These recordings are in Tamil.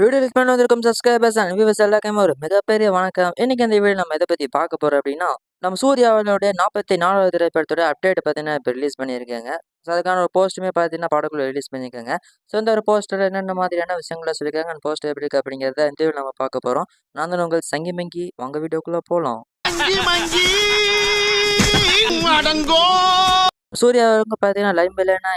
வீடியோ லிஸ்ட் பண்ண வந்திருக்கும் சப்ஸ்கிரைபர்ஸ் அண்ட் வியூவர்ஸ் எல்லாருக்குமே ஒரு மிகப்பெரிய வணக்கம். இன்னைக்கு இந்த வீடியோ நம்ம எதை பற்றி பார்க்க போகிறோம் அப்படின்னா, நம்ம சூர்யாவினுடைய 44வது திரைப்படத்தோட அப்டேட் பார்த்தீங்கன்னா இப்போ ரிலீஸ் பண்ணியிருக்காங்க. ஸோ அதுக்கான ஒரு போஸ்ட்டுமே பார்த்தீங்கன்னா படக்குள்ள ரிலீஸ் பண்ணியிருக்காங்க. ஸோ இந்த ஒரு போஸ்டர் என்னென்ன மாதிரியான விஷயங்களை சொல்லியிருக்காங்க, அந்த போஸ்டர் எப்படி இருக்கு அப்படிங்கிறத இந்த வீடியோ நம்ம பார்க்க போகிறோம். நான் தான் உங்கள் சங்கி மங்கி, உங்கள் வீடியோக்குள்ளே போகலாம். சூர்யா அவங்க பார்த்தீங்கன்னா லைன் பைலைனா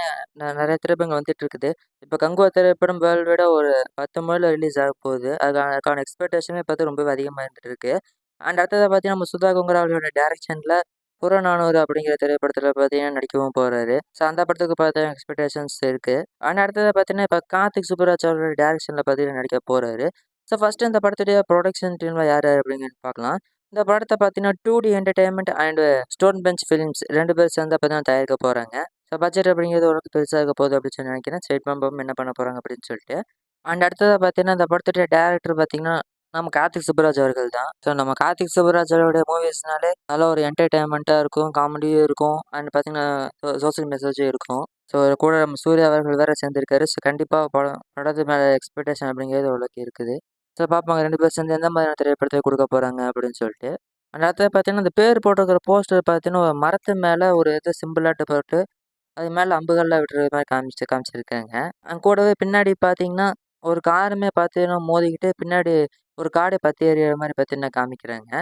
நிறைய திரைப்படங்கள் வந்துட்டு இருக்குது. இப்போ கங்குவா திரைப்படம் வேர்ல்டு விட ஒரு 10 மொழியில் ரிலீஸ் ஆக போகுது. அதுக்கான எக்ஸ்பெக்டேஷனே பார்த்து ரொம்பவே அதிகமாக இருந்துட்டு இருக்கு. அண்ட் அடுத்ததாக பார்த்தீங்கன்னா நம்ம சுதா கொங்கரா அவர்களோட டேரக்ஷனில் புறநானூறு அப்படிங்கிற திரைப்படத்தில் பார்த்தீங்கன்னா நடிக்கவும் போகிறாரு. ஸோ அந்த படத்துக்கு பார்த்தீங்கன்னா எக்ஸ்பெக்டேஷன்ஸ் இருக்குது. அண்ட் அடுத்ததாக பார்த்தீங்கன்னா இப்போ கார்த்திக் சுப்புராஜ் அவர்களோட டேரக்ஷனில் பார்த்தீங்கன்னா நடிக்க போகிறாரு. ஸோ ஃபஸ்ட்டு இந்த படத்துடைய ப்ரொடக்ஷன் டீமில் யார் யார் அப்படிங்கிறது பார்க்கலாம். இந்த படத்தை பார்த்தீங்கன்னா 2D entertainment and stone bench films 2 பேர் சேர்ந்து பார்த்தீங்கன்னா தயாரிக்க போகிறாங்க. ஸோ பட்ஜெட் அப்படிங்கிறது ஓரளவுக்கு பெருசாக இருக்க போகுது அப்படின்னு சொல்லி நினைக்கிறேன். ஸ்டேட் பாம்பம் என்ன பண்ண போகிறாங்க அப்படின்னு சொல்லிட்டு. அண்ட் அடுத்ததாக பார்த்தீங்கன்னா இந்த படத்துடைய டேரக்டர் பார்த்தீங்கன்னா நம்ம கார்த்திக் சுப்புராஜ் அவர்கள் தான். ஸோ நம்ம கார்த்திக் சுப்புராஜ் அவருடைய மூவிஸ்னாலே நல்ல ஒரு என்டர்டைன்மெண்ட்டாக இருக்கும், காமெடியும் இருக்கும், அண்ட் பார்த்தீங்கன்னா சோசியல் மெசேஜும் இருக்கும். ஸோ கூட நம்ம சூர்யா அவர்கள் வேறு சேர்ந்துருக்காரு. ஸோ கண்டிப்பாக படத்து மேலே எக்ஸ்பெக்டேஷன் அப்படிங்கிறது ஓரளவுக்கு இருக்குது. ஸோ பார்ப்பாங்க 2 பேர் சேர்ந்து எந்த மாதிரியான திரைப்படத்தை கொடுக்க போகிறாங்க அப்படின்னு சொல்லிட்டு. அந்த இடத்துல பார்த்தீங்கன்னா, இந்த பேர் போட்டிருக்கிற போஸ்டர் பார்த்தீங்கன்னா, ஒரு மரத்து மேலே ஒரு இது சிம்பிளாட்டு போட்டு, அது மேலே அம்புகள்லாம் விடுற மாதிரி காமிச்சிருக்காங்க. கூடவே பின்னாடி பார்த்தீங்கன்னா, ஒரு காருமே பார்த்தீங்கன்னா மோதிக்கிட்டு, பின்னாடி ஒரு காடே பத்தி எறியிற மாதிரி பார்த்தீங்கன்னா காமிக்கிறாங்க.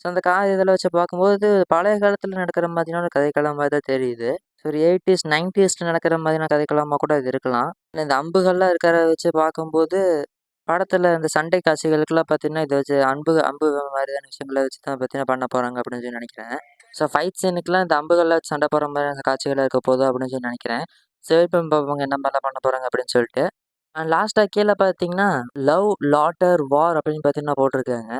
ஸோ அந்த கார் இதில் வச்சு பார்க்கும்போது, பழைய காலத்தில் நடக்கிற மாதிரியான ஒரு கதைக்களம் மாதிரி தான் தெரியுது. ஸோ ஒரு 80s, 90ஸ்ல நடக்கிற மாதிரியான கதைக்களமா கூட இது இருக்கலாம். இல்ல இந்த அம்புகள்லாம் இருக்கிறத வச்சு பார்க்கும்போது படத்துல இந்த சண்டை காட்சிகளுக்கெல்லாம் பார்த்தீங்கன்னா, இத வச்சு அம்பு மாதிரியான விஷயங்கள வச்சு தான் பார்த்தீங்கன்னா பண்ண போறாங்க அப்படின்னு சொல்லி நினைக்கிறேன். ஸோ ஃபைட் சீனுக்குலாம் இந்த அம்புகள்ல வச்சு சண்டை போடுற மாதிரியான காட்சிகள் இருக்க போகுது அப்படின்னு சொல்லி நினைக்கிறேன். ஸோ வெயிட் பண்ணி பார்ப்போங்க என்ன மாதிரிலாம் பண்ண போறாங்க அப்படின்னு சொல்லிட்டு. லாஸ்ட்டா கீழ பார்த்தீங்கன்னா, லவ், லாட்டர், வார் அப்படின்னு பார்த்தீங்கன்னா போட்டிருக்காங்க.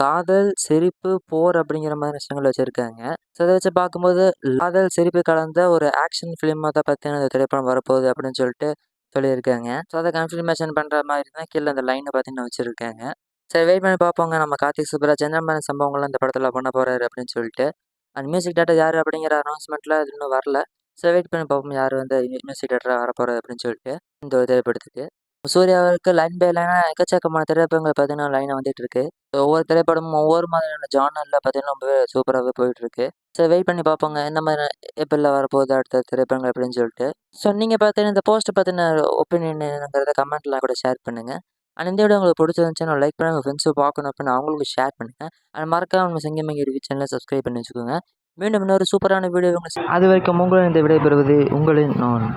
காதல், சிரிப்பு, போர் அப்படிங்கிற மாதிரி விஷயங்கள் வச்சிருக்காங்க. ஸோ இத வச்சு பார்க்கும்போது காதல், சிரிப்பு கலந்த ஒரு ஆக்ஷன் ஃபிலிமா தான் பார்த்தீங்கன்னா இந்த திரைப்படம் வரப்போகுது அப்படின்னு சொல்லிட்டு சொல்லியிருக்காங்க. ஸோ அத கன்ஃபர்மேஷன் பண்ற மாதிரி தான் கீழ அந்த லைன பார்த்தீங்கன்னா வச்சிருக்காங்க. சரி வெயிட் பண்ணி பார்ப்போங்க. நம்ம கார்த்திக் சுப்புராஜ் என்ன மாரி சம்பவங்கள்லாம் இந்த படத்துல பண்ண போறாரு அப்படின்னு சொல்லிட்டு. அண்ட் மியூசிக் டைரக்டர் யாரு அப்படிங்கிற அனௌன்ஸ்மெண்ட்லாம் அது இன்னும் வரல. ஸோ வெயிட் பண்ணி பார்ப்போம் யார் வந்து மியூசிக் டைரக்டரா வரப்போறாரு அப்படின்னு சொல்லிட்டு இந்த ஒரு திரைப்படத்துக்கு. சூர்யாவுக்கு லைன் பை லைனா எக்கச்சக்கமான திரைப்படங்கள் பார்த்தீங்கன்னா லைனா வந்துட்டு இருக்கு. ஒவ்வொரு திரைப்படமும் ஒவ்வொரு மாதிரியான ஜானர்ல பார்த்தீங்கன்னா ரொம்பவே சூப்பராவே போயிட்டு இருக்கு. சரி வெயிட் பண்ணி பார்ப்போங்க. என்ன மாதிரியான எப்படிலாம் வரப்போகுது அடுத்த திரைப்படங்கள் அப்படின்னு சொல்லிட்டு. ஸோ நீங்க பார்த்தீங்கன்னா இந்த போஸ்ட் பத்தின ஒப்பீனியன் என்னங்கிறத கமெண்ட்ல கூட ஷேர் பண்ணுங்க. அண்ட் இந்த வீடியோ உங்களுக்கு பிடிச்சிருந்துச்சுன்னா லைக் பண்ணுங்க, உங்க ஃப்ரெண்ட்ஸும் பார்க்கணும் அப்படின்னு அவங்களுக்கு ஷேர் பண்ணுங்க. அண்ட் மறக்காம நம்ம சிங்கமங்கி ரிவ்யூ சேனலை சப்ஸ்கிரைப் பண்ணி வச்சுக்கோங்க. மீண்டும் இன்னொரு சூப்பரான வீடியோ அது வரைக்கும் உங்களின் இந்த விடைபெறுவது உங்களின் நான்.